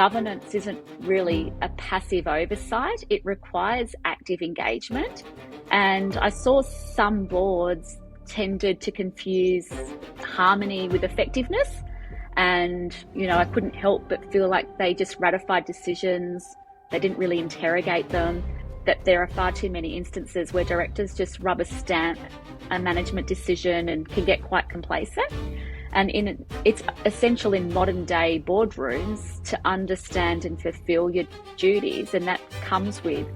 Governance isn't really a passive oversight. It requires active engagement. And I saw some boards tended to confuse harmony with effectiveness. And, I couldn't help but feel like they just ratified decisions. They didn't really interrogate them. That there are far too many instances where directors just rubber stamp a management decision and can get quite complacent. And it's essential in modern day boardrooms to understand and fulfill your duties. And that comes with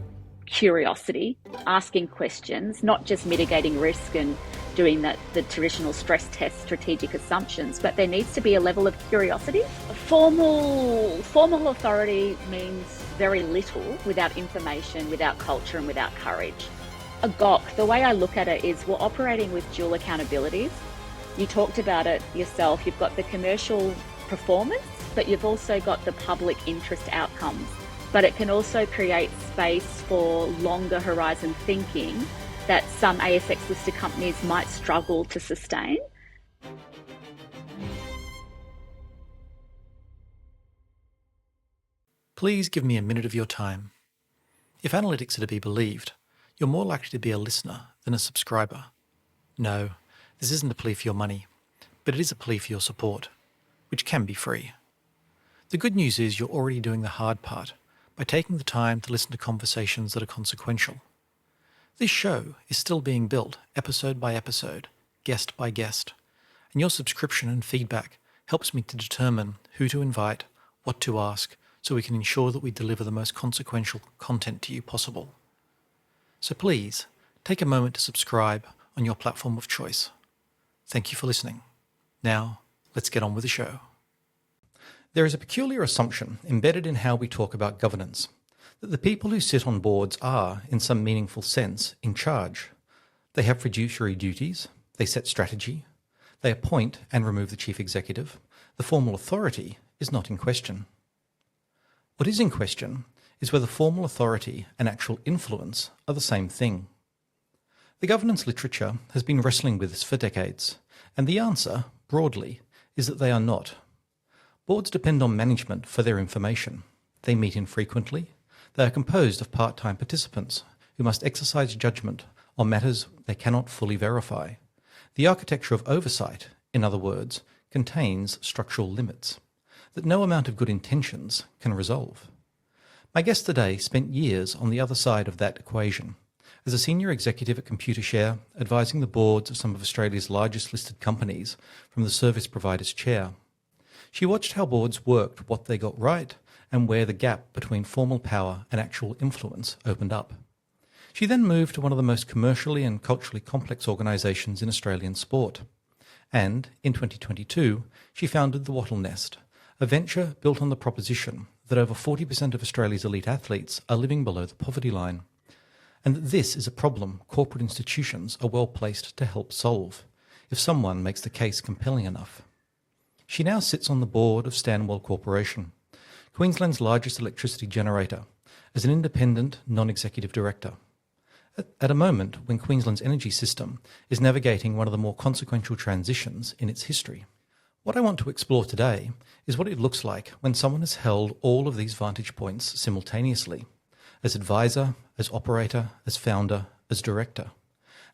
curiosity, asking questions, not just mitigating risk and doing the traditional stress test strategic assumptions, but there needs to be a level of curiosity. Formal authority means very little without information, without culture and without courage. A GOC, the way I look at it is we're operating with dual accountabilities. You talked about it yourself. You've got the commercial performance, but you've also got the public interest outcomes. But it can also create space for longer horizon thinking that some ASX listed companies might struggle to sustain. Please give me a minute of your time. If analytics are to be believed, you're more likely to be a listener than a subscriber. No, this isn't a plea for your money, but it is a plea for your support, which can be free. The good news is you're already doing the hard part by taking the time to listen to conversations that are consequential. This show is still being built episode by episode, guest by guest, and your subscription and feedback helps me to determine who to invite, what to ask, so we can ensure that we deliver the most consequential content to you possible. So please, take a moment to subscribe on your platform of choice. Thank you for listening. Now, let's get on with the show. There is a peculiar assumption embedded in how we talk about governance, that the people who sit on boards are, in some meaningful sense, in charge. They have fiduciary duties, they set strategy, they appoint and remove the chief executive. The formal authority is not in question. What is in question is whether formal authority and actual influence are the same thing. The governance literature has been wrestling with this for decades, and the answer, broadly, is that they are not. Boards depend on management for their information. They meet infrequently. They are composed of part-time participants who must exercise judgment on matters they cannot fully verify. The architecture of oversight, in other words, contains structural limits that no amount of good intentions can resolve. My guest today spent years on the other side of that equation, as a senior executive at Computershare, advising the boards of some of Australia's largest listed companies from the service provider's chair. She watched how boards worked, what they got right, and where the gap between formal power and actual influence opened up. She then moved to one of the most commercially and culturally complex organisations in Australian sport. And, in 2022, she founded the WattleNest, a venture built on the proposition that over 40% of Australia's elite athletes are living below the poverty line, and that this is a problem corporate institutions are well placed to help solve, if someone makes the case compelling enough. She now sits on the board of Stanwell Corporation, Queensland's largest electricity generator, as an independent, non-executive director. At a moment when Queensland's energy system is navigating one of the more consequential transitions in its history. What I want to explore today is what it looks like when someone has held all of these vantage points simultaneously, as advisor, as operator, as founder, as director,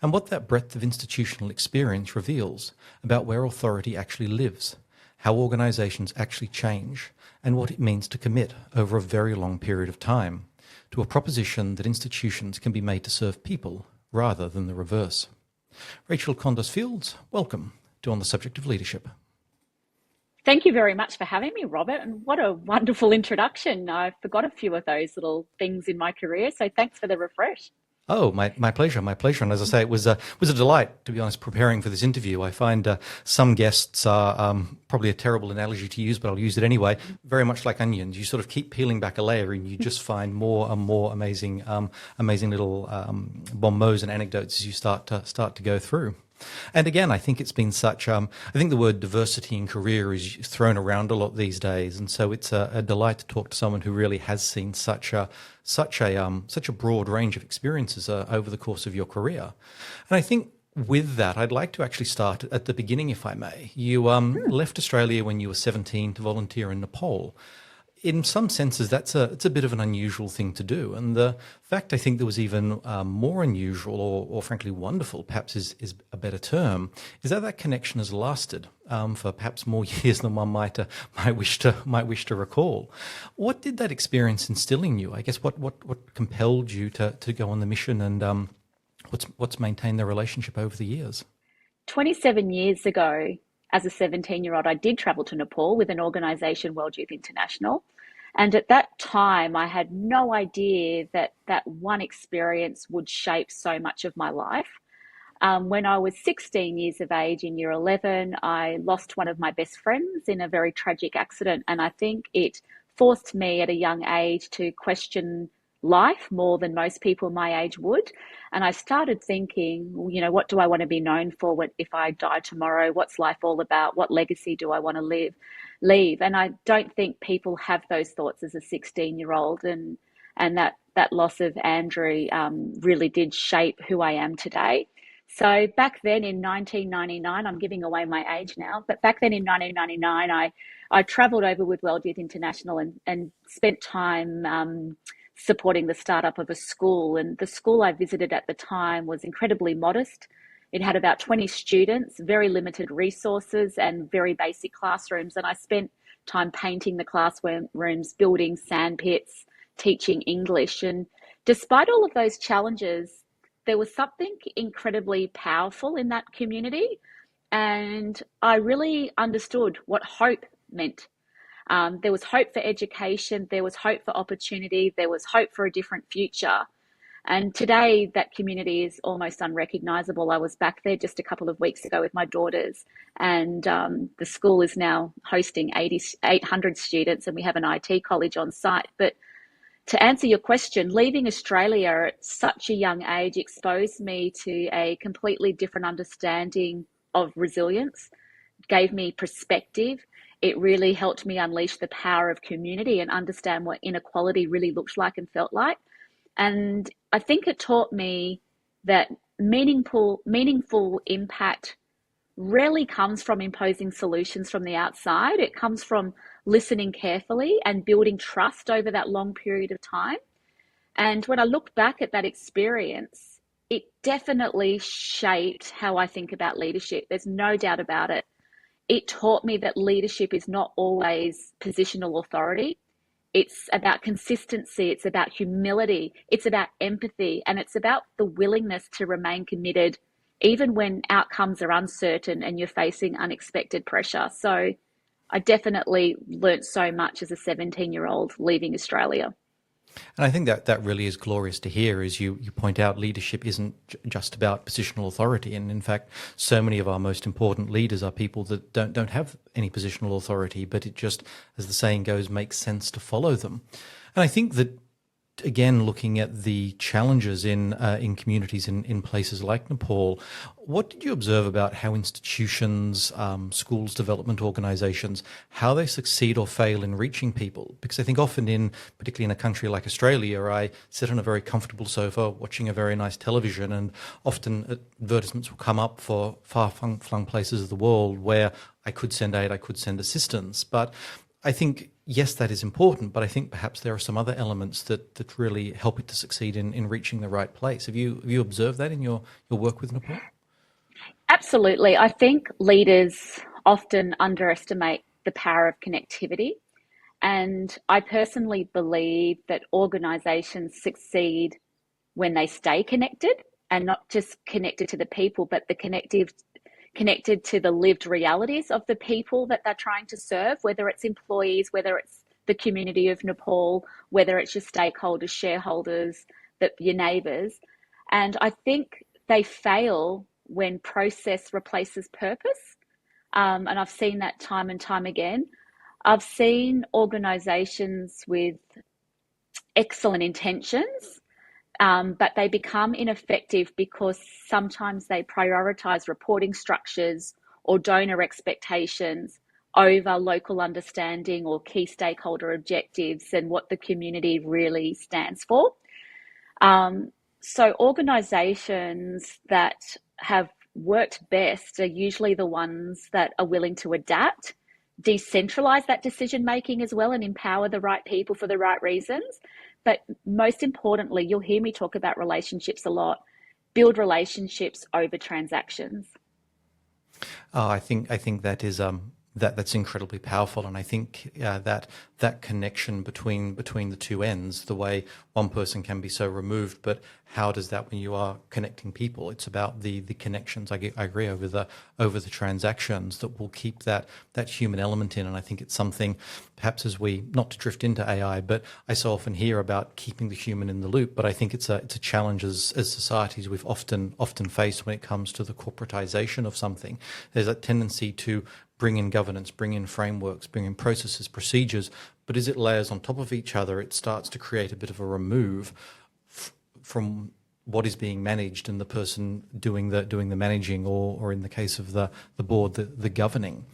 and what that breadth of institutional experience reveals about where authority actually lives, how organisations actually change, and what it means to commit over a very long period of time to a proposition that institutions can be made to serve people rather than the reverse. Rachel Condos-Fields, welcome to On the Subject of Leadership. Thank you very much for having me, Robert, and what a wonderful introduction. I forgot a few of those little things in my career, so thanks for the refresh. Oh, my pleasure, my pleasure. And as I say, it was a delight, to be honest, preparing for this interview. I find some guests are probably a terrible analogy to use, but I'll use it anyway. Very much like onions, you sort of keep peeling back a layer, and you just find more and more amazing little bon mots and anecdotes as you start to go through. And again, I think it's been such. I think the word diversity in career is thrown around a lot these days, and so it's a delight to talk to someone who really has seen such a broad range of experiences over the course of your career. And I think with that, I'd like to actually start at the beginning, if I may. You left Australia when you were 17 to volunteer in Nepal. in some senses, it's a bit of an unusual thing to do. And the fact I think that was even more unusual or frankly wonderful, perhaps is a better term, is that connection has lasted for perhaps more years than one might wish to recall. What did that experience instill in you? I guess what compelled you to go on the mission, and what's maintained the relationship over the years? 27 years ago, as a 17-year-old, I did travel to Nepal with an organisation, World Youth International. And at that time, I had no idea that that one experience would shape so much of my life. When I was 16 years of age in year 11, I lost one of my best friends in a very tragic accident. And I think it forced me at a young age to question life more than most people my age would. And I started thinking, you know, what do I want to be known for if I die tomorrow? What's life all about? What legacy do I want to leave? And I don't think people have those thoughts as a 16-year-old. And that loss of Andrew really did shape who I am today. So back then in 1999, I'm giving away my age now, but back then in 1999, I travelled over with World Youth International and spent time supporting the startup of a school. And the school I visited at the time was incredibly modest. It had about 20 students, very limited resources and very basic classrooms. And I spent time painting the classrooms, building sand pits, teaching English. And despite all of those challenges, there was something incredibly powerful in that community. And I really understood what hope meant. There was hope for education, there was hope for opportunity, there was hope for a different future. And today that community is almost unrecognisable. I was back there just a couple of weeks ago with my daughters, and the school is now hosting 800 students, and we have an IT college on site. But to answer your question, leaving Australia at such a young age exposed me to a completely different understanding of resilience, gave me perspective. It really helped me unleash the power of community and understand what inequality really looked like and felt like. And I think it taught me that meaningful impact rarely comes from imposing solutions from the outside. It comes from listening carefully and building trust over that long period of time. And when I look back at that experience, it definitely shaped how I think about leadership. There's no doubt about it. It taught me that leadership is not always positional authority. It's about consistency, it's about humility, it's about empathy, and it's about the willingness to remain committed even when outcomes are uncertain and you're facing unexpected pressure. So I definitely learnt so much as a 17-year-old leaving Australia. And I think that really is glorious to hear, as you point out, leadership isn't just about positional authority. And in fact, so many of our most important leaders are people that don't have any positional authority, but it just, as the saying goes, makes sense to follow them. And I think that, again, looking at the challenges in communities in places like Nepal, what did you observe about how institutions, schools, development organisations, how they succeed or fail in reaching people? Because I think often particularly in a country like Australia, I sit on a very comfortable sofa watching a very nice television, and often advertisements will come up for far-flung places of the world where I could send aid, I could send assistance. But I think, yes, that is important, but I think perhaps there are some other elements that really help it to succeed in reaching the right place. Have you observed that in your work with Nepal? Absolutely. I think leaders often underestimate the power of connectivity. And I personally believe that organisations succeed when they stay connected, and not just connected to the people, but connected to the lived realities of the people that they're trying to serve, whether it's employees, whether it's the community of Nepal, whether it's your stakeholders, shareholders, your neighbours. And I think they fail when process replaces purpose. And I've seen that time and time again. I've seen organisations with excellent intentions, but they become ineffective because sometimes they prioritise reporting structures or donor expectations over local understanding or key stakeholder objectives and what the community really stands for. So organisations that have worked best are usually the ones that are willing to adapt, decentralize that decision making as well and empower the right people for the right reasons. But most importantly, you'll hear me talk about relationships a lot. Build relationships over transactions. Oh, I think that is that's incredibly powerful, and I think that connection between the two ends, the way one person can be so removed, but how does that, when you are connecting people, it's about the connections. I agree, over the transactions that will keep that human element in, and I think it's something, perhaps as we, not to drift into AI, but I so often hear about keeping the human in the loop, but I think it's a challenge as societies we've often faced when it comes to the corporatization of something. There's a tendency to bring in governance, bring in frameworks, bring in processes, procedures, but as it layers on top of each other, it starts to create a bit of a remove from what is being managed and the person doing the managing, or in the case of the board, the governing.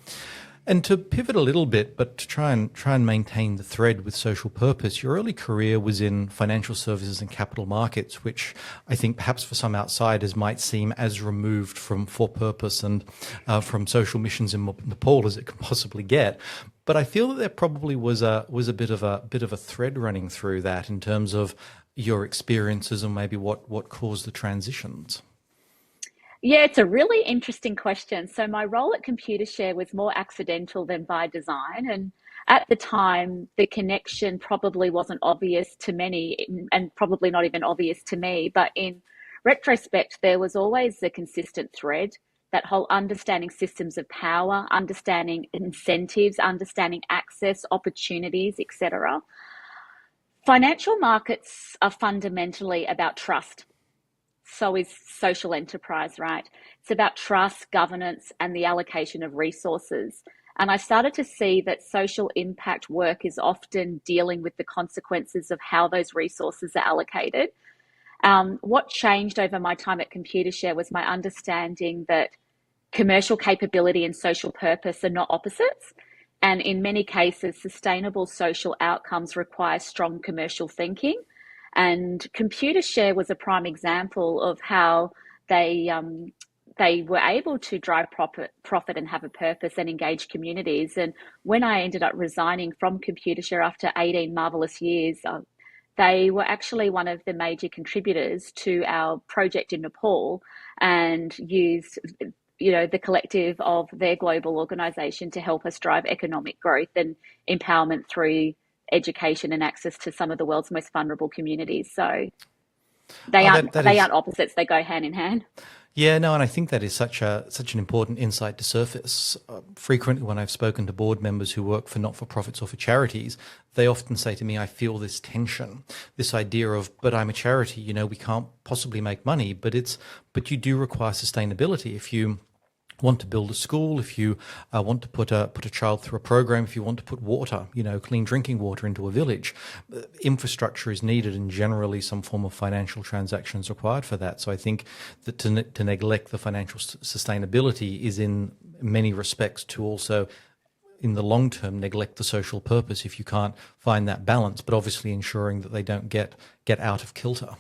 And to pivot a little bit, but to try and maintain the thread with social purpose, your early career was in financial services and capital markets, which I think perhaps for some outsiders might seem as removed from for purpose and from social missions in Nepal as it can possibly get. But I feel that there probably was a bit of a thread running through that in terms of your experiences and maybe what caused the transitions. Yeah, it's a really interesting question. So my role at Computershare was more accidental than by design. And at the time, the connection probably wasn't obvious to many and probably not even obvious to me. But in retrospect, there was always a consistent thread, that whole understanding systems of power, understanding incentives, understanding access, opportunities, etc. Financial markets are fundamentally about trust. So is social enterprise, right? It's about trust, governance, and the allocation of resources. And I started to see that social impact work is often dealing with the consequences of how those resources are allocated. What changed over my time at Computershare was my understanding that commercial capability and social purpose are not opposites. And in many cases, sustainable social outcomes require strong commercial thinking. And Computershare was a prime example of how they were able to drive profit and have a purpose and engage communities. And when I ended up resigning from Computershare after 18 marvelous years, they were actually one of the major contributors to our project in Nepal, and used the collective of their global organisation to help us drive economic growth and empowerment through education and access to some of the world's most vulnerable communities. So they aren't opposites; they go hand in hand. Yeah, no, and I think that is such an important insight to surface. Frequently, when I've spoken to board members who work for not-for-profits or for charities, they often say to me, "I feel this tension, this idea of, but I'm a charity. We can't possibly make money, but you do require sustainability. If you want to build a school, if you want to put a child through a program, if you want to put water, clean drinking water into a village, infrastructure is needed, and generally some form of financial transactions required for that. So I think that to neglect the financial sustainability is in many respects to also, in the long term, neglect the social purpose if you can't find that balance, but obviously ensuring that they don't get out of kilter."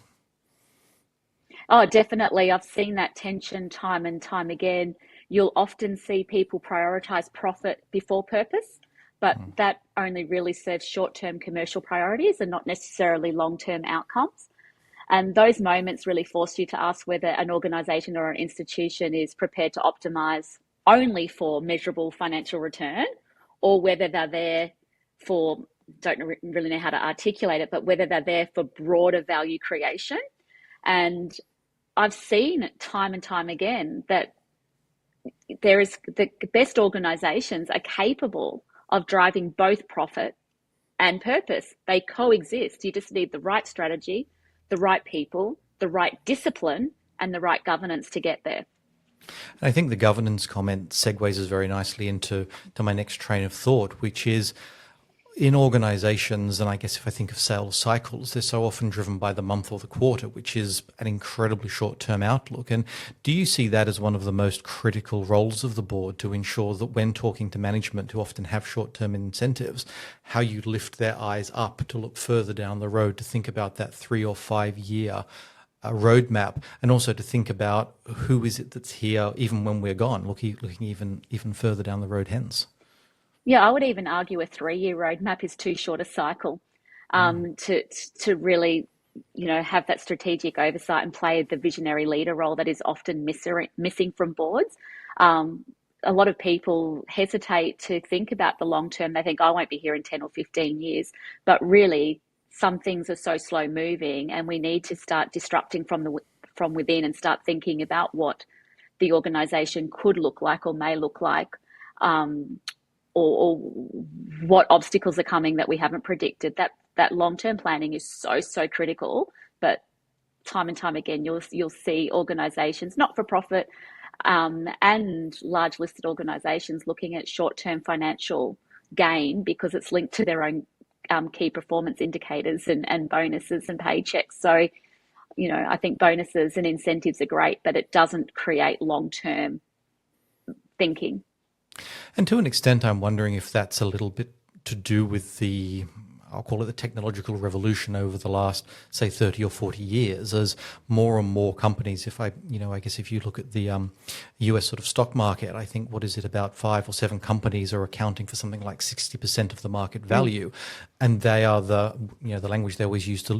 Oh, definitely. I've seen that tension time and time again. You'll often see people prioritize profit before purpose, but that only really serves short-term commercial priorities and not necessarily long-term outcomes. And those moments really force you to ask whether an organization or an institution is prepared to optimize only for measurable financial return, or whether they're there for, don't really know how to articulate it, but whether they're there for broader value creation. And I've seen time and time again that the best organizations are capable of driving both profit and purpose. They coexist. You just need the right strategy, the right people, the right discipline, and the right governance to get there. And I think the governance comment segues us very nicely into my next train of thought, which is, in organizations, and I guess if I think of sales cycles, they're so often driven by the month or the quarter, which is an incredibly short-term outlook. And do you see that as one of the most critical roles of the board, to ensure that when talking to management who often have short-term incentives, how you lift their eyes up to look further down the road, to think about that 3 or 5 year roadmap, and also to think about who is it that's here even when we're gone, looking even further down the road hence? Yeah, I would even argue a 3-year roadmap is too short a cycle to really, have that strategic oversight and play the visionary leader role that is often missing from boards. Um, a lot of people hesitate to think about the long term. They think, I won't be here in 10 or 15 years. But really, some things are so slow moving, and we need to start disrupting from within and start thinking about what the organisation could look like or may look like, um, or what obstacles are coming that we haven't predicted. That long term planning is so critical. But time and time again, you'll see organisations, not for profit, and large listed organisations looking at short term financial gain because it's linked to their own key performance indicators and bonuses and paychecks. So, I think bonuses and incentives are great, but it doesn't create long term thinking. And to an extent, I'm wondering if that's a little bit to do with the, I'll call it the technological revolution over the last, say, 30 or 40 years, as more and more companies, I guess if you look at the US sort of stock market, I think, what is it, about 5 or 7 companies are accounting for something like 60% of the market value. And they are the language they always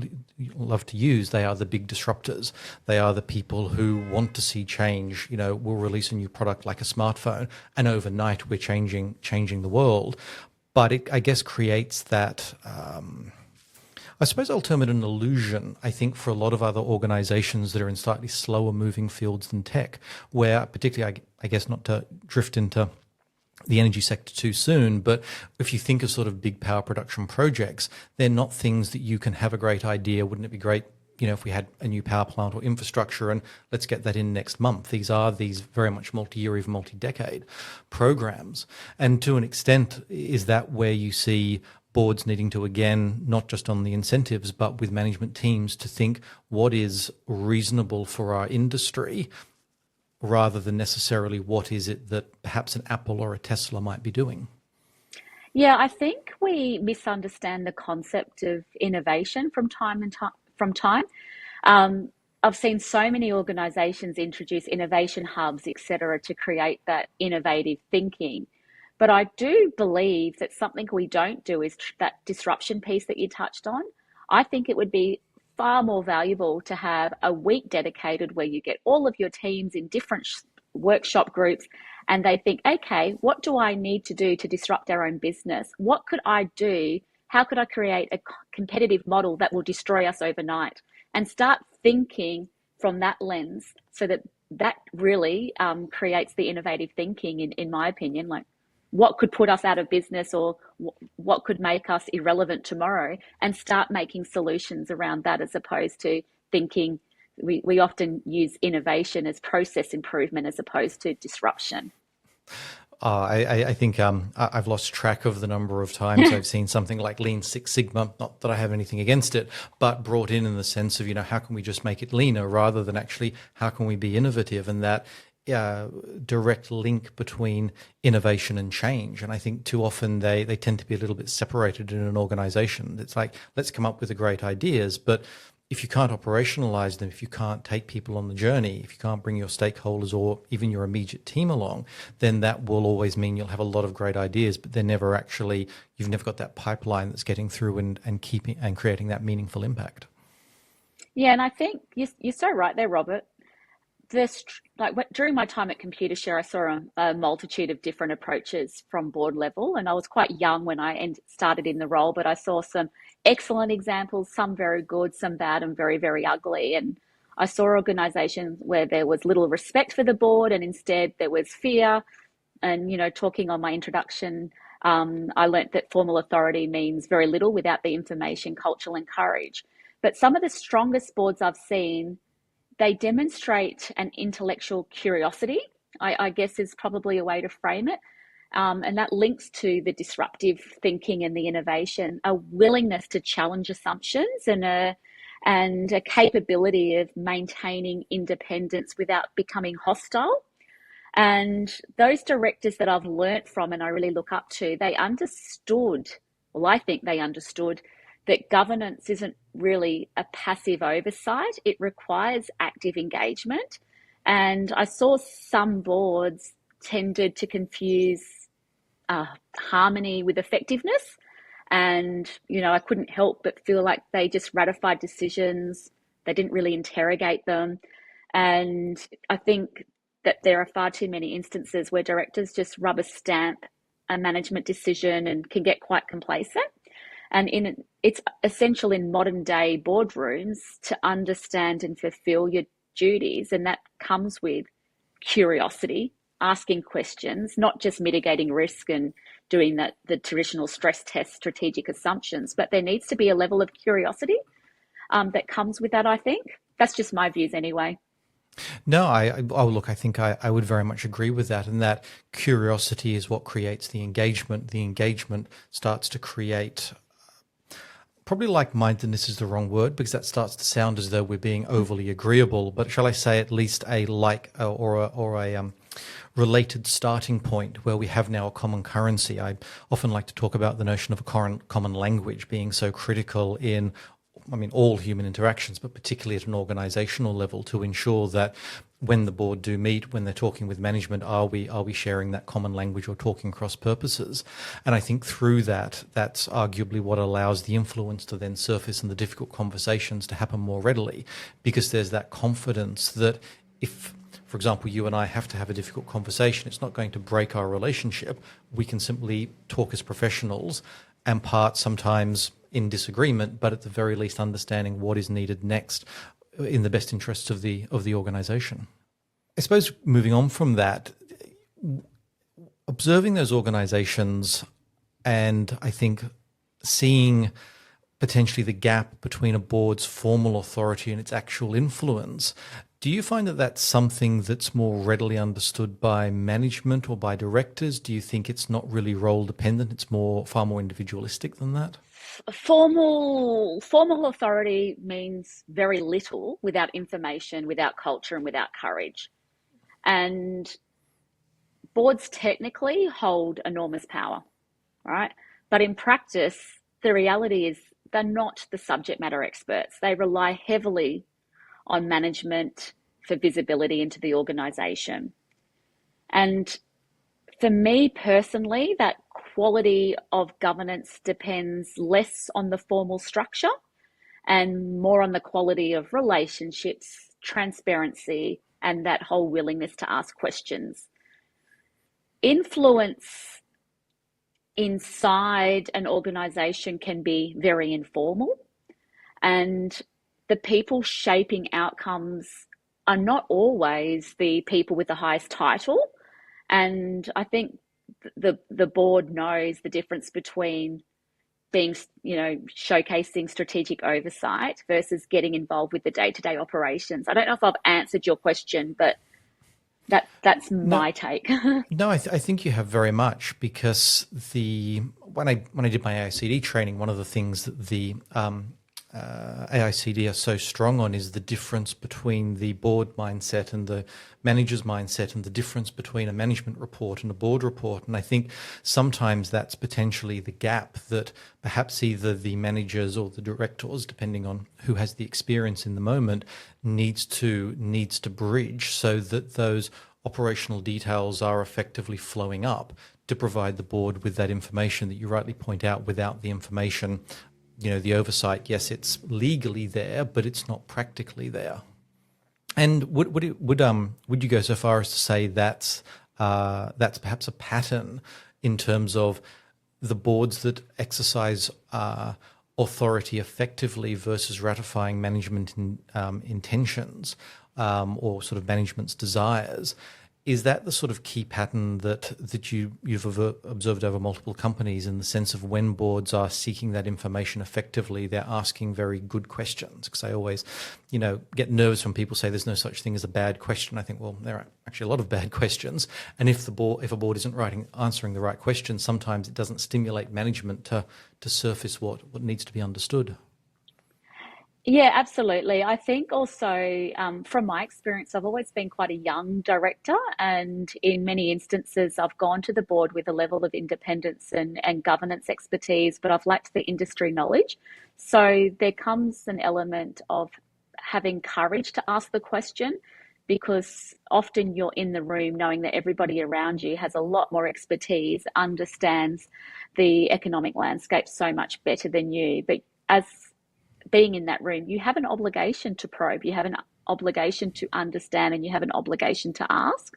love to use, they are the big disruptors. They are the people who want to see change. We'll release a new product like a smartphone, and overnight we're changing the world. But it, I guess, creates that, I suppose I'll term it an illusion, I think, for a lot of other organizations that are in slightly slower moving fields than tech, where particularly, I guess, not to drift into the energy sector too soon, but if you think of sort of big power production projects, they're not things that you can have a great idea. Wouldn't it be great, if we had a new power plant or infrastructure and let's get that in next month? These very much multi-year, even multi-decade programs. And to an extent, is that where you see boards needing to, again, not just on the incentives, but with management teams to think what is reasonable for our industry, rather than necessarily what is it that perhaps an Apple or a Tesla might be doing? Yeah, I think we misunderstand the concept of innovation from time. I've seen so many organisations introduce innovation hubs, etc., to create that innovative thinking. But I do believe that something we don't do is that disruption piece that you touched on. I think it would be far more valuable to have a week dedicated where you get all of your teams in different workshop groups and they think, okay, what do I need to do to disrupt our own business? What could I do? How could I create a competitive model that will destroy us overnight? And start thinking from that lens so that really creates the innovative thinking, in my opinion. Like, what could put us out of business, or what could make us irrelevant tomorrow, and start making solutions around that, as opposed to thinking. We often use innovation as process improvement as opposed to disruption. I think I've lost track of the number of times I've seen something like Lean Six Sigma, not that I have anything against it, but brought in the sense of, how can we just make it leaner, rather than actually how can we be innovative, and that direct link between innovation and change. And I think too often they tend to be a little bit separated in an organization. It's like, let's come up with the great ideas, but if you can't operationalize them, if you can't take people on the journey, if you can't bring your stakeholders or even your immediate team along, then that will always mean you'll have a lot of great ideas, but you've never got that pipeline that's getting through and keeping and creating that meaningful impact. Yeah, and I think you're so right there, Robert. During my time at Computershare, I saw a multitude of different approaches from board level, and I was quite young when I started in the role, but I saw some excellent examples, some very good, some bad, and very, very ugly. And I saw organisations where there was little respect for the board, and instead there was fear. And, talking on my introduction, I learnt that formal authority means very little without the information, culture, and courage. But some of the strongest boards I've seen, they demonstrate an intellectual curiosity, I guess is probably a way to frame it. And that links to the disruptive thinking and the innovation, a willingness to challenge assumptions, and a capability of maintaining independence without becoming hostile. And those directors that I've learnt from and I really look up to, I think they understood that governance isn't really a passive oversight. It requires active engagement. And I saw some boards tended to confuse harmony with effectiveness. And, I couldn't help but feel like they just ratified decisions. They didn't really interrogate them. And I think that there are far too many instances where directors just rubber stamp a management decision and can get quite complacent. And it's essential in modern day boardrooms to understand and fulfill your duties. And that comes with curiosity, asking questions, not just mitigating risk and doing the traditional stress test strategic assumptions, but there needs to be a level of curiosity that comes with that, I think. That's just my views anyway. No, look, I think I would very much agree with that, and that curiosity is what creates the engagement. The engagement starts to create, probably like-mindedness is the wrong word, because that starts to sound as though we're being overly agreeable, but shall I say at least a related starting point where we have now a common currency. I often like to talk about the notion of a common language being so critical in all human interactions, but particularly at an organizational level, to ensure that when the board do meet, when they're talking with management, are we sharing that common language or talking cross purposes? And I think through that, that's arguably what allows the influence to then surface and the difficult conversations to happen more readily, because there's that confidence that if, for example, you and I have to have a difficult conversation, it's not going to break our relationship. We can simply talk as professionals and part sometimes in disagreement, but at the very least understanding what is needed next in the best interests of the organization. I suppose moving on from that, observing those organizations and I think seeing potentially the gap between a board's formal authority and its actual influence, do you find that that's something that's more readily understood by management or by directors? Do you think it's not really role dependent? It's far more individualistic than that? Formal authority means very little without information, without culture, and without courage. And boards technically hold enormous power, right? But in practice, the reality is they're not the subject matter experts. They rely heavily on management for visibility into the organisation. And for me personally, that quality of governance depends less on the formal structure and more on the quality of relationships, transparency, and that whole willingness to ask questions. Influence inside an organisation can be very informal, and the people shaping outcomes are not always the people with the highest title. And I think the board knows the difference between being, showcasing strategic oversight versus getting involved with the day-to-day operations. I don't know if I've answered your question, but that's my take. No, I think you have very much, because when I did my AICD training, one of the things that the AICD are so strong on is the difference between the board mindset and the manager's mindset, and the difference between a management report and a board report. And I think sometimes that's potentially the gap that perhaps either the managers or the directors, depending on who has the experience in the moment, needs to bridge, so that those operational details are effectively flowing up to provide the board with that information that you rightly point out. Without the information, the oversight, yes, it's legally there, but it's not practically there. And would you go so far as to say that's perhaps a pattern in terms of the boards that exercise authority effectively versus ratifying management intentions or sort of management's desires? Is that the sort of key pattern that you've observed over multiple companies, in the sense of when boards are seeking that information effectively, they're asking very good questions? Because I always, get nervous when people say there's no such thing as a bad question. I think, well, there are actually a lot of bad questions, and if a board isn't answering the right questions, sometimes it doesn't stimulate management to surface what needs to be understood. Yeah, absolutely. I think also from my experience, I've always been quite a young director, and in many instances, I've gone to the board with a level of independence and governance expertise, but I've lacked the industry knowledge. So there comes an element of having courage to ask the question, because often you're in the room knowing that everybody around you has a lot more expertise, understands the economic landscape so much better than you. But as being in that room, you have an obligation to probe, you have an obligation to understand, and you have an obligation to ask.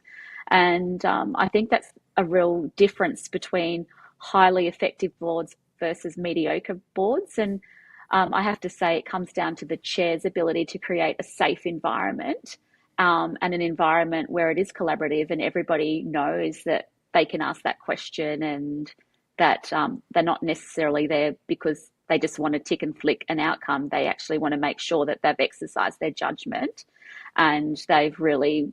And I think that's a real difference between highly effective boards versus mediocre boards. And I have to say, it comes down to the chair's ability to create a safe environment, and an environment where it is collaborative and everybody knows that they can ask that question, and that they're not necessarily there because they just want to tick and flick an outcome. They actually want to make sure that they've exercised their judgment, and they've really,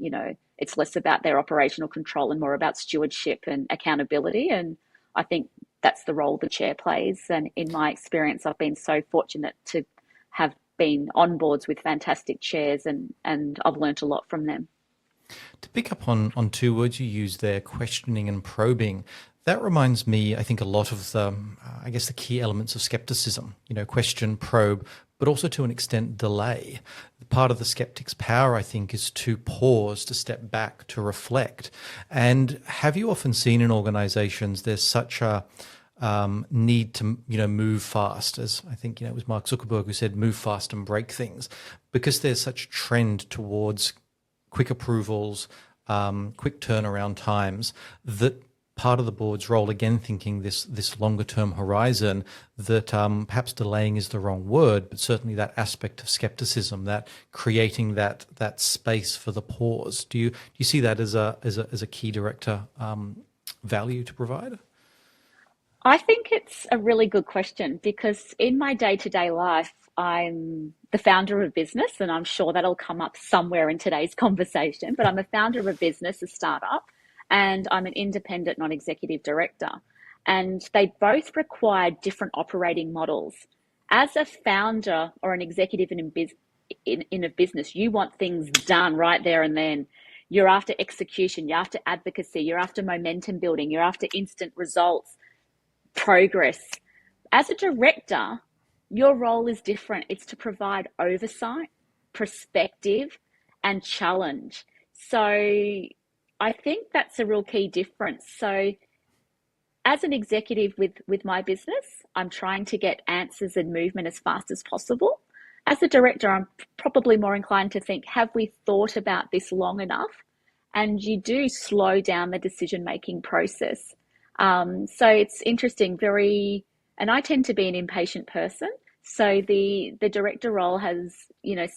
it's less about their operational control and more about stewardship and accountability. And I think that's the role the chair plays. And in my experience, I've been so fortunate to have been on boards with fantastic chairs, and I've learnt a lot from them. To pick up on two words you used there, questioning and probing, that reminds me, I think, a lot of the key elements of skepticism, question, probe, but also to an extent delay. Part of the skeptic's power, I think, is to pause, to step back, to reflect. And have you often seen in organizations there's such a need to, move fast, as I think, it was Mark Zuckerberg who said, move fast and break things, because there's such a trend towards quick approvals, quick turnaround times, that part of the board's role, again, thinking this longer term horizon, that perhaps delaying is the wrong word, but certainly that aspect of skepticism, that creating that space for the pause. Do you see that as a key director value to provide? I think it's a really good question, because in my day-to-day life, I'm the founder of a business, and I'm sure that'll come up somewhere in today's conversation, but I'm a founder of a business, a startup, and I'm an independent non-executive director. And they both require different operating models. As a founder or an executive in a business, you want things done right there and then. You're after execution, you're after advocacy, you're after momentum building, you're after instant results, progress. As a director, your role is different. It's to provide oversight, perspective, and challenge. So I think that's a real key difference. So as an executive with my business, I'm trying to get answers and movement as fast as possible. As a director, I'm probably more inclined to think, have we thought about this long enough? And you do slow down the decision-making process. So it's interesting, and I tend to be an impatient person. So the director role has,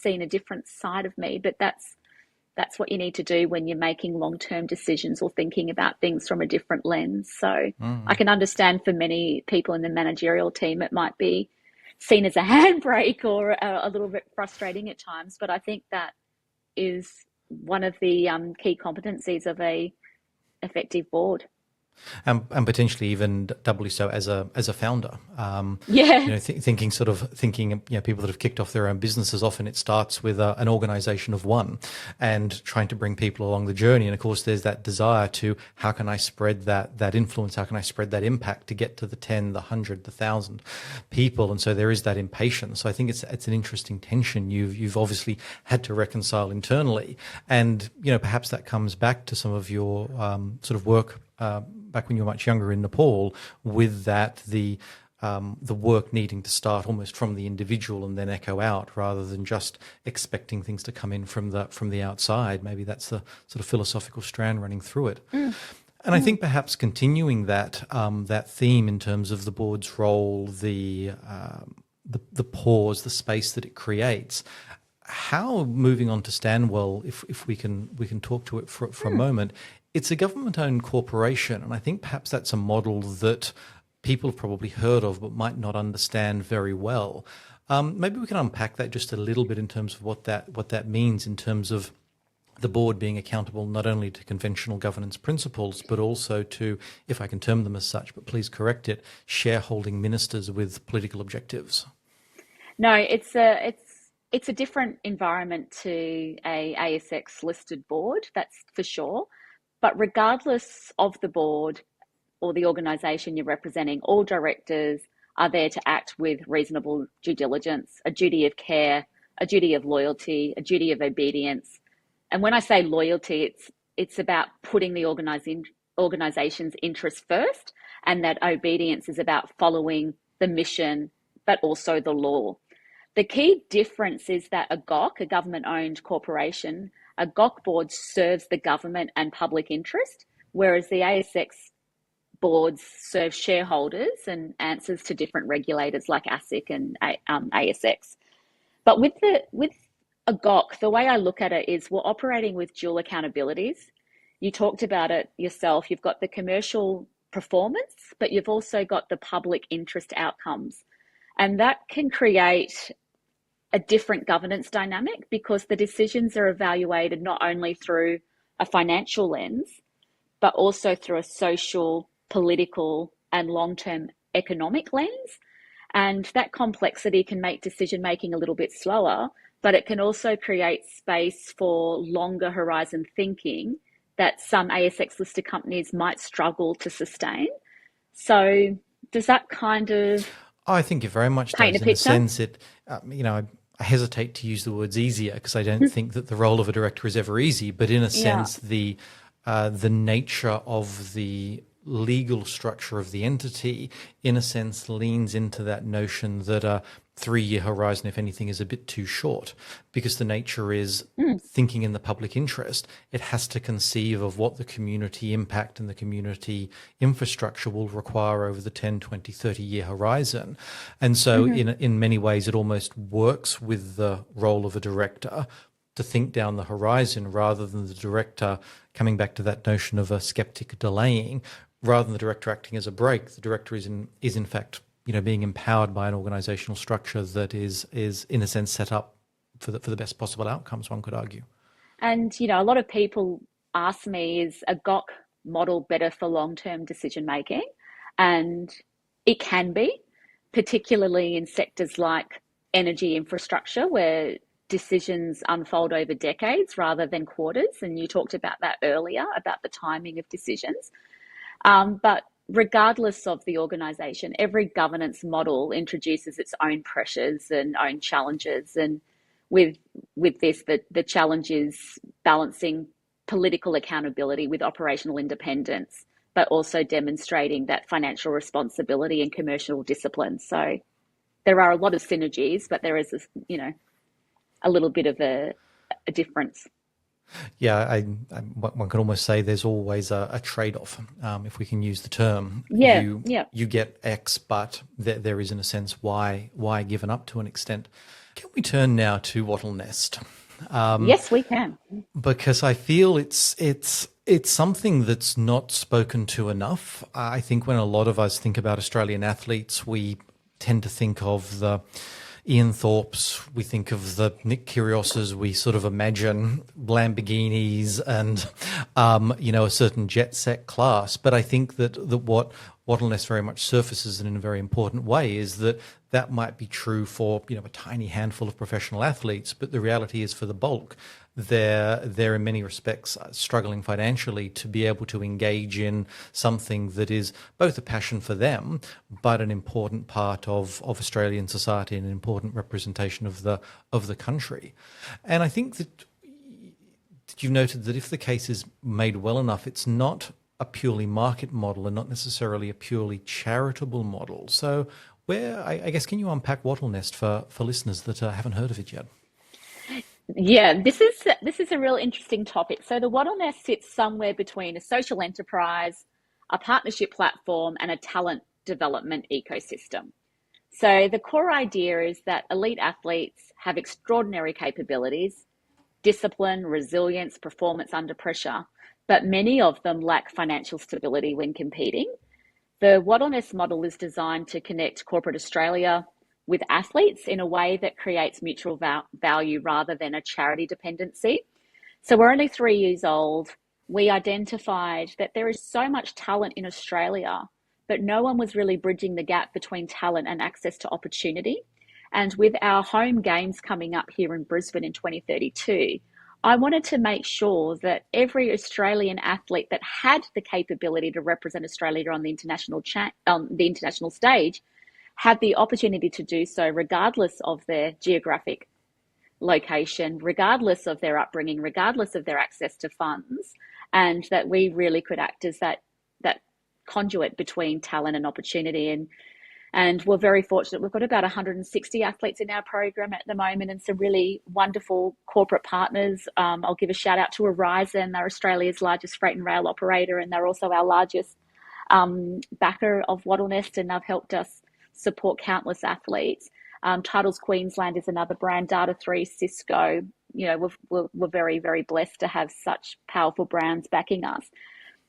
seen a different side of me, but that's what you need to do when you're making long-term decisions or thinking about things from a different lens. So I can understand for many people in the managerial team, it might be seen as a handbrake or a little bit frustrating at times, but I think that is one of the key competencies of a effective board. And potentially even doubly so as a founder. Yeah. Thinking, people that have kicked off their own businesses, often it starts with an organization of one and trying to bring people along the journey. And of course, there's that desire to, how can I spread that influence? How can I spread that impact to get to the 10, the 100, the 1,000 people? And so there is that impatience. So I think it's an interesting tension you've obviously had to reconcile internally. And, perhaps that comes back to some of your sort of work back when you were much younger in Nepal, with that the work needing to start almost from the individual and then echo out, rather than just expecting things to come in from the outside. Maybe that's the sort of philosophical strand running through it. And I think perhaps continuing that theme in terms of the board's role, the pause, the space that it creates. How, moving on to Stanwell, if we can talk to it for a moment. It's a government-owned corporation, and I think perhaps that's a model that people have probably heard of but might not understand very well. Maybe we can unpack that just a little bit in terms of what that means in terms of the board being accountable not only to conventional governance principles, but also to, if I can term them as such, but please correct it, shareholding ministers with political objectives. No, it's a different environment to a ASX listed board, that's for sure. But regardless of the board or the organisation you're representing, all directors are there to act with reasonable due diligence, a duty of care, a duty of loyalty, a duty of obedience, and when I say loyalty, it's about putting the organization's interests first, and that obedience is about following the mission, but also the law. The key difference is that a GOC, a government-owned corporation, a GOC board serves the government and public interest, whereas the ASX boards serve shareholders and answers to different regulators like ASIC and ASX. But with a GOC, the way I look at it is we're operating with dual accountabilities. You talked about it yourself. You've got the commercial performance, but you've also got the public interest outcomes. And that can create a different governance dynamic because the decisions are evaluated not only through a financial lens, but also through a social, political, and long-term economic lens. And that complexity can make decision-making a little bit slower, but it can also create space for longer horizon thinking that some ASX-listed companies might struggle to sustain. So does that kind of I think it very much paint does. a In a picture? sense, I hesitate to use the words easier because I don't think that the role of a director is ever easy. But in a Yeah. sense, the nature of the legal structure of the entity, in a sense, leans into that notion that a 3-year horizon, if anything, is a bit too short, because the nature is thinking in the public interest. It has to conceive of what the community impact and the community infrastructure will require over the 10, 20, 30-year horizon. And so in many ways, it almost works with the role of a director to think down the horizon rather than the director coming back to that notion of a skeptic delaying. Rather than the director acting as a brake, the director is in fact being empowered by an organizational structure that is in a sense set up for the best possible outcomes, one could argue. And, a lot of people ask me, is a GOC model better for long-term decision making? And it can be, particularly in sectors like energy infrastructure, where decisions unfold over decades rather than quarters. And you talked about that earlier, about the timing of decisions. But regardless of the organisation, every governance model introduces its own pressures and own challenges. And with this, the challenge is balancing political accountability with operational independence, but also demonstrating that financial responsibility and commercial discipline. So there are a lot of synergies, but there is a little bit of a difference. Yeah, one could almost say there's always a trade-off, if we can use the term. Yeah, You yeah. you get X, but there is in a sense Y given up to an extent. Can we turn now to WattleNest? Yes, we can. Because I feel it's something that's not spoken to enough. I think when a lot of us think about Australian athletes, we tend to think of the Ian Thorpes, we think of the Nick Kyrgioses, we sort of imagine Lamborghinis and, a certain jet set class. But I think that what WattleNest very much surfaces in a very important way is that might be true for, a tiny handful of professional athletes, but the reality is for the bulk, they're in many respects struggling financially to be able to engage in something that is both a passion for them, but an important part of Australian society and an important representation of the country. And I think that you've noted that if the case is made well enough, it's not a purely market model and not necessarily a purely charitable model. So I guess, can you unpack WattleNest for listeners that haven't heard of it yet? Yeah, this is a real interesting topic. So the WattleNest sits somewhere between a social enterprise, a partnership platform, and a talent development ecosystem. So the core idea is that elite athletes have extraordinary capabilities, discipline, resilience, performance under pressure, but many of them lack financial stability when competing. The WattleNest model is designed to connect corporate Australia with athletes in a way that creates mutual value rather than a charity dependency. So we're only 3 years old. We identified that there is so much talent in Australia, but no one was really bridging the gap between talent and access to opportunity. And with our home games coming up here in Brisbane in 2032, I wanted to make sure that every Australian athlete that had the capability to represent Australia on the international stage had the opportunity to do so regardless of their geographic location, regardless of their upbringing, regardless of their access to funds, and that we really could act as that conduit between talent and opportunity. And we're very fortunate. We've got about 160 athletes in our program at the moment, and some really wonderful corporate partners. I'll give a shout out to Horizon. They're Australia's largest freight and rail operator, and they're also our largest backer of WattleNest, and they've helped us support countless athletes. Titles Queensland is another brand, Data3, Cisco. We're very, very blessed to have such powerful brands backing us.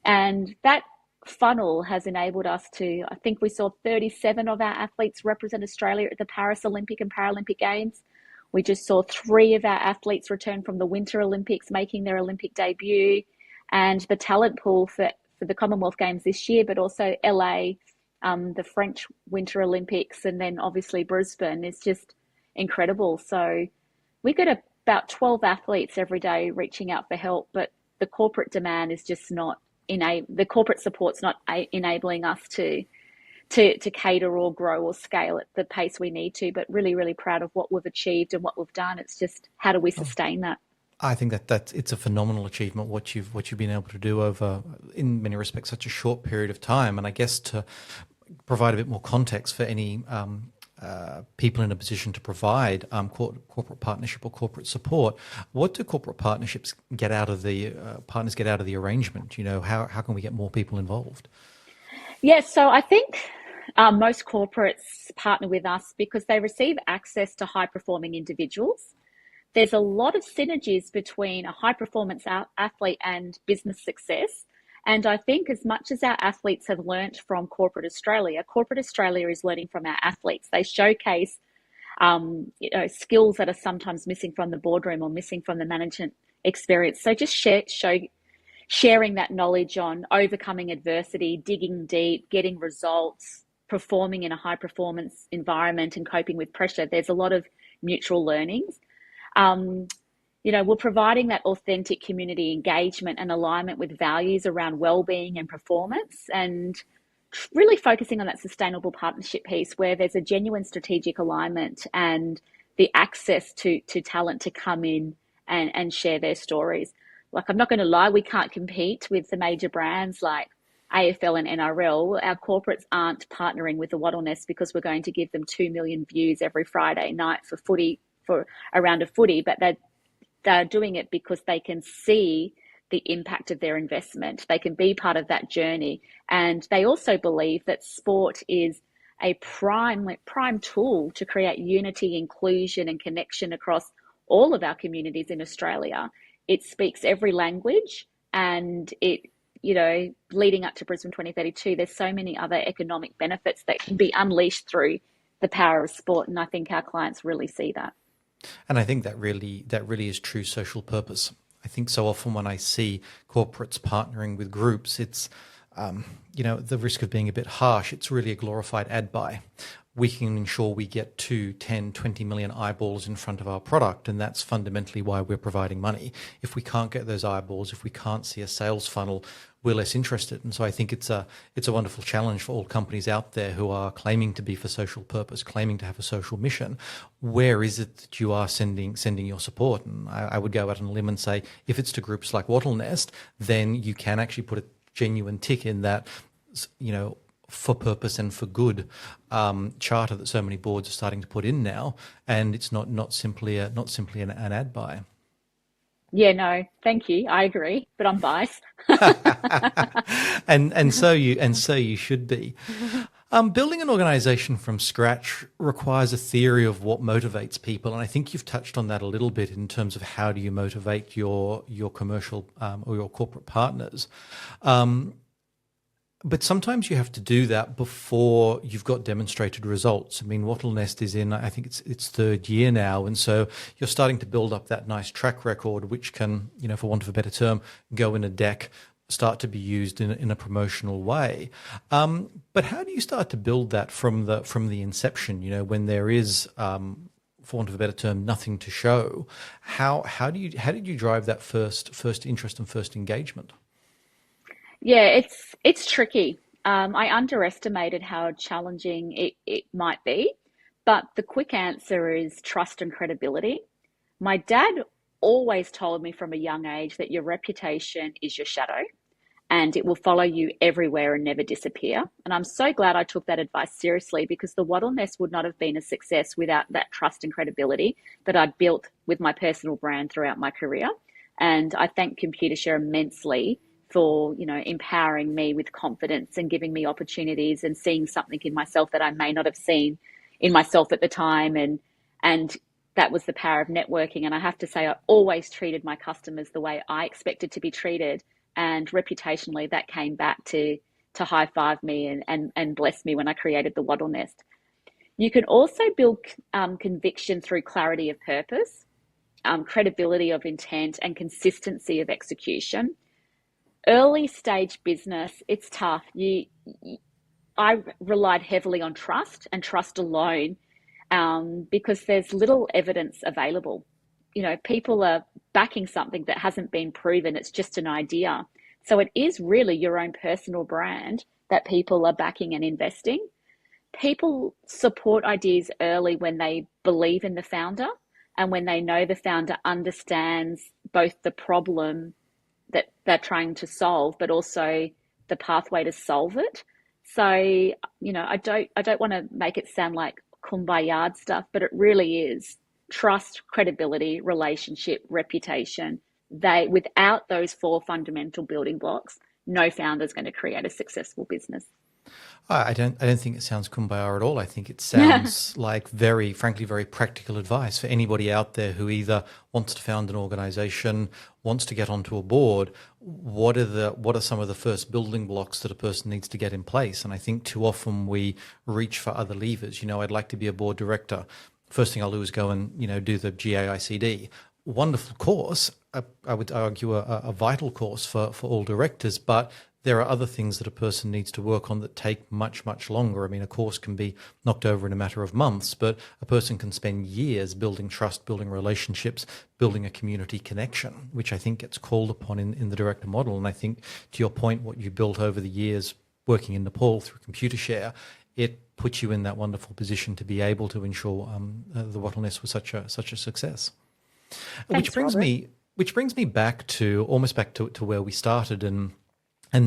And that funnel has enabled us to, I think we saw 37 of our athletes represent Australia at the Paris Olympic and Paralympic Games. We just saw 3 of our athletes return from the Winter Olympics, making their Olympic debut. And the talent pool for the Commonwealth Games this year, but also LA, the French Winter Olympics, and then obviously Brisbane is just incredible. So we get about 12 athletes every day reaching out for help, but the corporate demand is just not the corporate support's not enabling us to cater or grow or scale at the pace we need to, but really, really proud of what we've achieved and what we've done. It's just, how do we sustain that? I think that it's a phenomenal achievement what you've been able to do over, in many respects, such a short period of time. And I guess to provide a bit more context for any people in a position to provide corporate partnership or corporate support, what do corporate partnerships get out of the partners get out of the arrangement? How can we get more people involved? Yes, so I think most corporates partner with us because they receive access to high performing individuals. There's a lot of synergies between a high performance athlete and business success. And I think as much as our athletes have learnt from corporate Australia is learning from our athletes. They showcase skills that are sometimes missing from the boardroom or missing from the management experience. So just sharing that knowledge on overcoming adversity, digging deep, getting results, performing in a high performance environment and coping with pressure. There's a lot of mutual learnings. We're providing that authentic community engagement and alignment with values around well-being and performance, and really focusing on that sustainable partnership piece where there's a genuine strategic alignment and the access to talent to come in and share their stories. Like, I'm not going to lie, we can't compete with the major brands like AFL and NRL. Our corporates aren't partnering with the WattleNest because we're going to give them 2 million views every Friday night for a round of footy, but they're doing it because they can see the impact of their investment. They can be part of that journey. And they also believe that sport is a prime tool to create unity, inclusion, and connection across all of our communities in Australia. It speaks every language, and leading up to Brisbane 2032, there's so many other economic benefits that can be unleashed through the power of sport. And I think our clients really see that. And I think that really is true social purpose. I think so often when I see corporates partnering with groups, it's, the risk of being a bit harsh, it's really a glorified ad buy. We can ensure we get 2, 10, 20 million eyeballs in front of our product, and that's fundamentally why we're providing money. If we can't get those eyeballs, if we can't see a sales funnel, we're less interested. And so I think it's a wonderful challenge for all companies out there who are claiming to be for social purpose, claiming to have a social mission. Where is it that you are sending your support? And I would go out on a limb and say, if it's to groups like WattleNest, then you can actually put a genuine tick in that, for purpose and for good charter that so many boards are starting to put in now, and it's not simply an ad buy. Yeah, no, thank you. I agree, but I'm biased. and so you should be. Building an organization from scratch requires a theory of what motivates people, and I think you've touched on that a little bit in terms of how do you motivate your commercial or your corporate partners. But sometimes you have to do that before you've got demonstrated results. I mean, WattleNest is in, I think its third year now. And so you're starting to build up that nice track record, which can, for want of a better term, go in a deck, start to be used in a promotional way. But how do you start to build that from the inception, when there is, for want of a better term, nothing to show? How did you drive that first interest and first engagement? Yeah, it's tricky. I underestimated how challenging it might be, but the quick answer is trust and credibility. My dad always told me from a young age that your reputation is your shadow and it will follow you everywhere and never disappear. And I'm so glad I took that advice seriously, because the WattleNest would not have been a success without that trust and credibility that I'd built with my personal brand throughout my career. And I thank Computershare immensely for, empowering me with confidence and giving me opportunities and seeing something in myself that I may not have seen in myself at the time. And that was the power of networking. And I have to say, I always treated my customers the way I expected to be treated. And reputationally, that came back to high five me and bless me when I created the WattleNest. You can also build conviction through clarity of purpose, credibility of intent, and consistency of execution. Early stage business, it's tough. I relied heavily on trust and trust alone, because there's little evidence available. People are backing something that hasn't been proven. It's just an idea. So it is really your own personal brand that people are backing and investing. People support ideas early when they believe in the founder and when they know the founder understands both the problem that they're trying to solve, but also the pathway to solve it. So, I don't want to make it sound like kumbaya stuff, but it really is trust, credibility, relationship, reputation. Without those 4 fundamental building blocks, no founder is going to create a successful business. I don't think it sounds kumbaya at all. I think it sounds like frankly, very practical advice for anybody out there who either wants to found an organization, wants to get onto a board. What are some of the first building blocks that a person needs to get in place? And I think too often we reach for other levers. I'd like to be a board director. First thing I'll do is go and, do the GAICD. Wonderful course. I would argue a vital course for all directors, but there are other things that a person needs to work on that take much, much longer. I mean, a course can be knocked over in a matter of months, but a person can spend years building trust, building relationships, building a community connection, which I think gets called upon in the director model. And I think, to your point, what you built over the years working in Nepal through Computershare, it puts you in that wonderful position to be able to ensure the WattleNest was such a success. Thanks, which brings me back to where we started and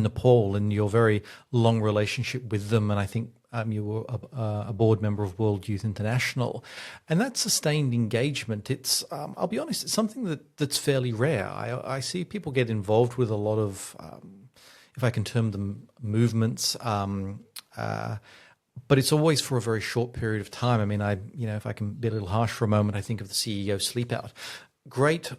Nepal and your very long relationship with them. And I think you were a board member of World Youth International, and that sustained engagement. It's I'll be honest, it's something that's fairly rare. I see people get involved with a lot of, if I can term them, movements. But it's always for a very short period of time. I mean, if I can be a little harsh for a moment, I think of the CEO sleep out. Great.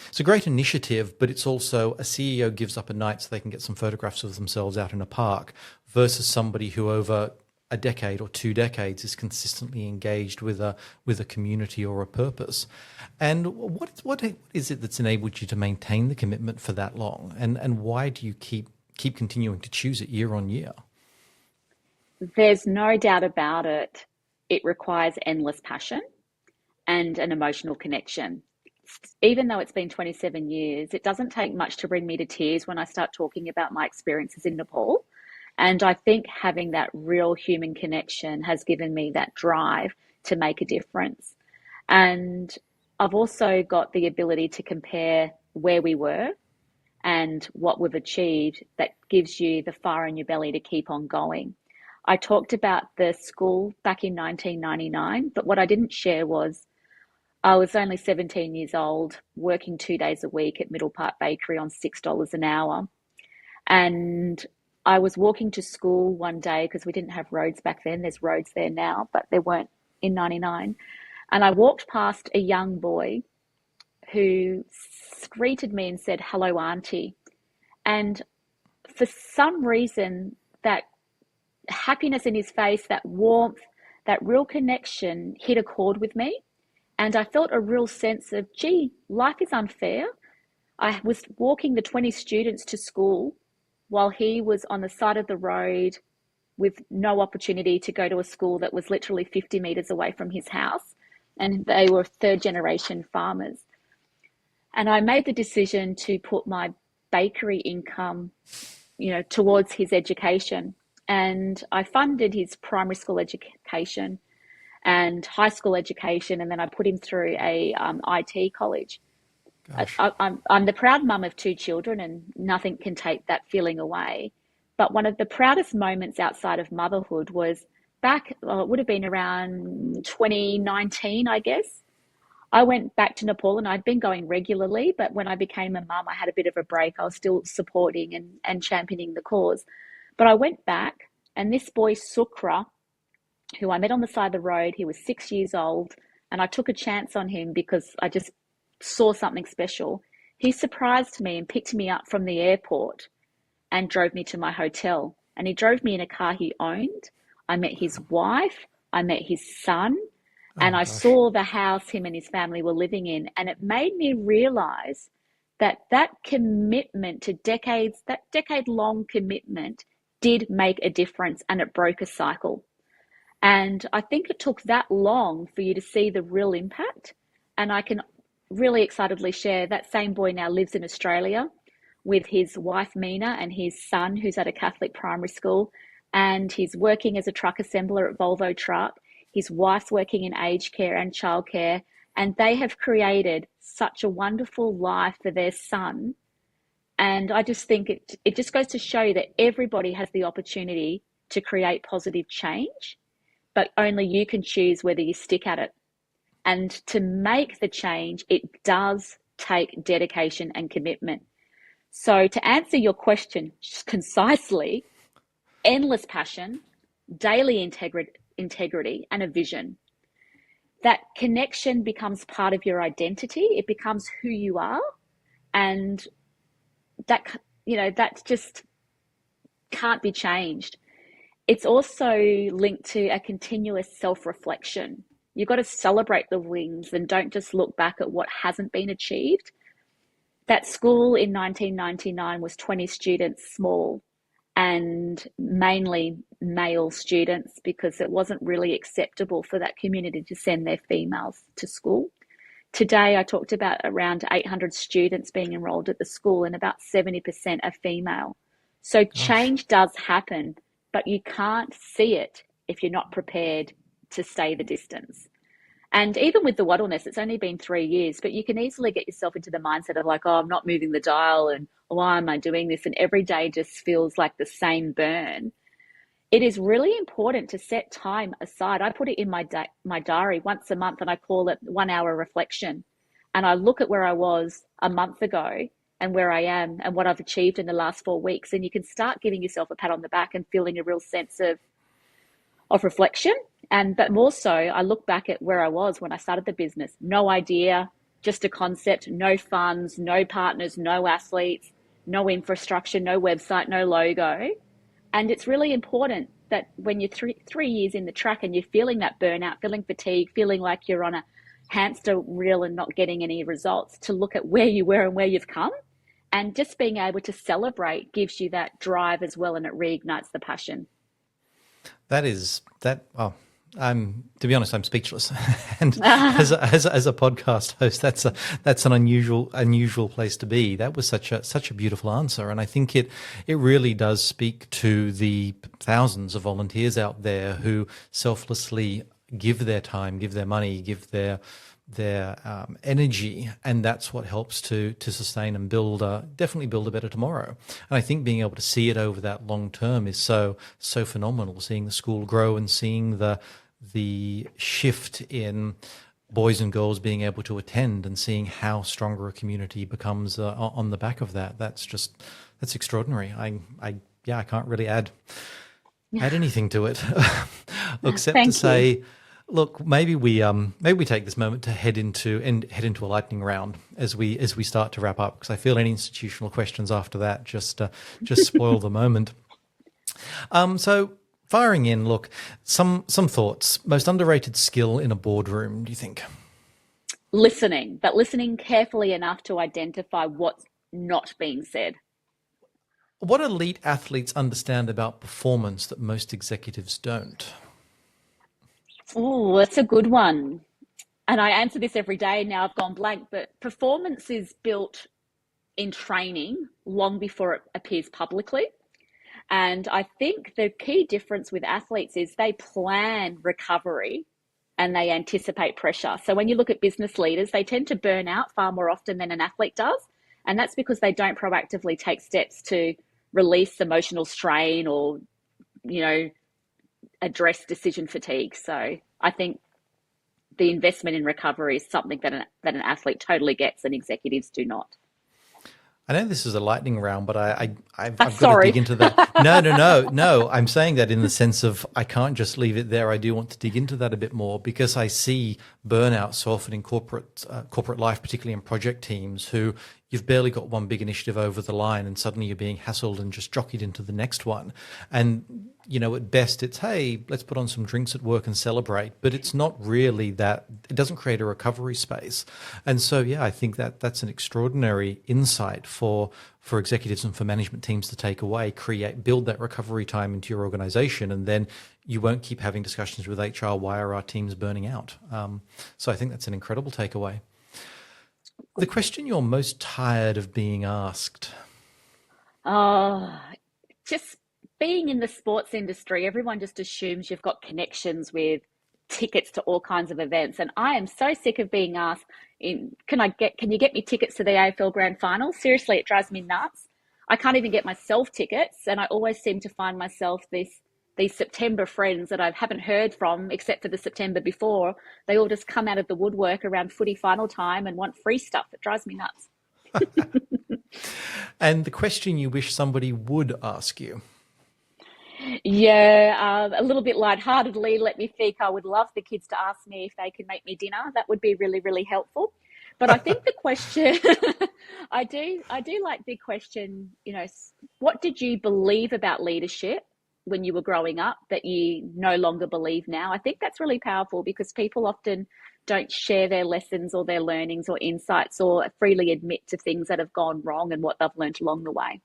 It's a great initiative, but it's also a CEO gives up a night so they can get some photographs of themselves out in a park versus somebody who over a decade or 2 decades is consistently engaged with a community or a purpose. And what is it that's enabled you to maintain the commitment for that long? And why do you keep continuing to choose it year on year? There's no doubt about it. It requires endless passion and an emotional connection. Even though it's been 27 years, it doesn't take much to bring me to tears when I start talking about my experiences in Nepal. And I think having that real human connection has given me that drive to make a difference. And I've also got the ability to compare where we were and what we've achieved. That gives you the fire in your belly to keep on going. I talked about the school back in 1999, but what I didn't share was I was only 17 years old, working 2 days a week at Middle Park Bakery on $6 an hour. And I was walking to school one day because we didn't have roads back then. There's roads there now, but there weren't in 99. And I walked past a young boy who greeted me and said, "Hello, Auntie." And for some reason, that happiness in his face, that warmth, that real connection hit a chord with me. And I felt a real sense of, gee, life is unfair. I was walking the 20 students to school while he was on the side of the road with no opportunity to go to a school that was literally 50 meters away from his house. And they were 3rd-generation farmers. And I made the decision to put my bakery income, towards his education. And I funded his primary school education. and high school education, and then I put him through a IT college. Gosh. I'm the proud mum of two children, and nothing can take that feeling away. But one of the proudest moments outside of motherhood was back, well, it would have been around 2019, I guess. I went back to Nepal and I'd been going regularly, but when I became a mum, I had a bit of a break. I was still supporting and championing the cause. But I went back, and this boy, Sukra, who I met on the side of the road, he was 6 years old, and I took a chance on him because I just saw something special. He surprised me and picked me up from the airport and drove me to my hotel. And he drove me in a car he owned. I met his wife, I met his son, Oh and my I gosh. saw the house him and his family were living in. And it made me realize that that commitment to decades, that decade long commitment did make a difference, and it broke a cycle. And I think it took that long for you to see the real impact. And I can really excitedly share that same boy now lives in Australia with his wife Mina and his son, who's at a Catholic primary school, and he's working as a truck assembler at Volvo Truck. His wife's working in aged care and childcare, and they have created such a wonderful life for their son. And I just think it just goes to show that everybody has the opportunity to create positive change, but only you can choose whether you stick at it. And to make the change, it does take dedication and commitment. So, to answer your question concisely, endless passion, daily integrity, and a vision. That connection becomes part of your identity. It becomes who you are. And that, that just can't be changed. It's also linked to a continuous self-reflection. You've got to celebrate the wins and don't just look back at what hasn't been achieved. That school in 1999 was 20 students small, and mainly male students, because it wasn't really acceptable for that community to send their females to school. Today, I talked about around 800 students being enrolled at the school, and about 70% are female. So Gosh. change does happen, but you can't see it if you're not prepared to stay the distance. And even with the WattleNest, it's only been 3 years, but you can easily get yourself into the mindset of like, oh, I'm not moving the dial, and why am I doing this? And every day just feels like the same burn. It is really important to set time aside. I put it in my diary once a month, and I call it 1 hour reflection. And I look at where I was a month ago and where I am and what I've achieved in the last 4 weeks. And you can start giving yourself a pat on the back and feeling a real sense of reflection. But more so, I look back at where I was when I started the business. No idea, just a concept, no funds, no partners, no athletes, no infrastructure, no website, no logo. And it's really important that when you're 3 years in the track and you're feeling that burnout, feeling fatigue, feeling like you're on a hamster wheel and not getting any results, to look at where you were and where you've come. And just being able to celebrate gives you that drive as well, and it reignites the passion. That is that. Oh, to be honest, I'm speechless. And as a podcast host, that's an unusual place to be. That was such a beautiful answer, and I think it really does speak to the thousands of volunteers out there who selflessly give their time, give their money, give their energy, and that's what helps to sustain and definitely build a better tomorrow. And I think being able to see it over that long term is so phenomenal. Seeing the school grow and seeing the shift in boys and girls being able to attend, and seeing how stronger a community becomes on the back of that. That's extraordinary. I can't really add anything to it, except to Thank you. say, look, maybe we take this moment to head into a lightning round as we start to wrap up, because I feel any institutional questions after that just spoil the moment. So firing in, look, some thoughts. Most underrated skill in a boardroom, do you think? Listening, but listening carefully enough to identify what's not being said. What elite athletes understand about performance that most executives don't? Oh, that's a good one. And I answer this every day. Now I've gone blank, but performance is built in training long before it appears publicly. And I think the key difference with athletes is they plan recovery and they anticipate pressure. So when you look at business leaders, they tend to burn out far more often than an athlete does. And that's because they don't proactively take steps to release emotional strain or, address decision fatigue. So I think the investment in recovery is something that an athlete totally gets and executives do not. I know this is a lightning round, but I've got Sorry. to dig into that. No. I'm saying that in the sense of I can't just leave it there. I do want to dig into that a bit more because I see burnout so often in corporate life, particularly in project teams, who you've barely got one big initiative over the line and suddenly you're being hassled and just jockeyed into the next one. And, at best it's, hey, let's put on some drinks at work and celebrate. But it's not really that. It doesn't create a recovery space. And so, yeah, I think that's an extraordinary insight for executives and for management teams to take away, build that recovery time into your organization. And then you won't keep having discussions with HR. Why are our teams burning out? So I think that's an incredible takeaway. The question you're most tired of being asked? Just being in the sports industry, everyone just assumes you've got connections with tickets to all kinds of events. And I am so sick of being asked, can you get me tickets to the AFL Grand Final? Seriously, it drives me nuts. I can't even get myself tickets. And I always seem to find myself these September friends that I haven't heard from except for the September before. They all just come out of the woodwork around footy final time and want free stuff. It drives me nuts. And the question you wish somebody would ask you? Yeah, a little bit lightheartedly, let me think. I would love the kids to ask me if they can make me dinner. That would be really, really helpful. But I think the question, I do like the question, what did you believe about leadership when you were growing up that you no longer believe now? I think that's really powerful because people often don't share their lessons or their learnings or insights or freely admit to things that have gone wrong and what they've learned along the way.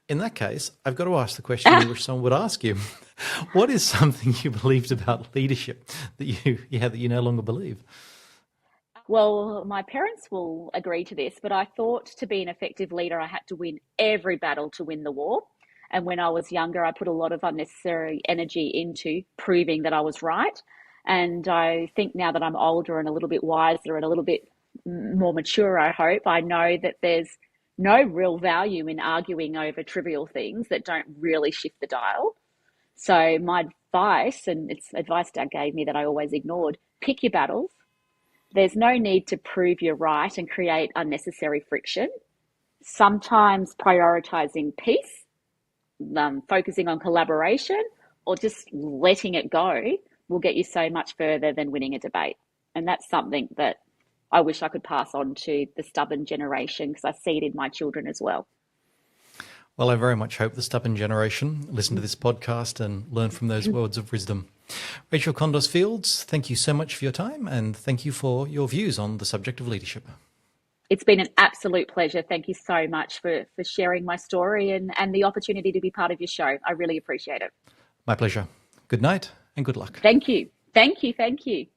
In that case, I've got to ask the question you wish someone would ask you. What is something you believed about leadership that you no longer believe? Well, my parents will agree to this, but I thought to be an effective leader, I had to win every battle to win the war. And when I was younger, I put a lot of unnecessary energy into proving that I was right. And I think now that I'm older and a little bit wiser and a little bit more mature, I hope, I know that there's no real value in arguing over trivial things that don't really shift the dial. So my advice, and it's advice Dad gave me that I always ignored, pick your battles. There's no need to prove you're right and create unnecessary friction. Sometimes prioritizing peace, focusing on collaboration, or just letting it go will get you so much further than winning a debate. And that's something that I wish I could pass on to the stubborn generation because I see it in my children as well. Well, I very much hope the stubborn generation listen to this podcast and learn from those words of wisdom. Rachel Condos-Fields, thank you so much for your time and thank you for your views on the subject of leadership. It's been an absolute pleasure. Thank you so much for sharing my story and the opportunity to be part of your show. I really appreciate it. My pleasure. Good night and good luck. Thank you. Thank you. Thank you.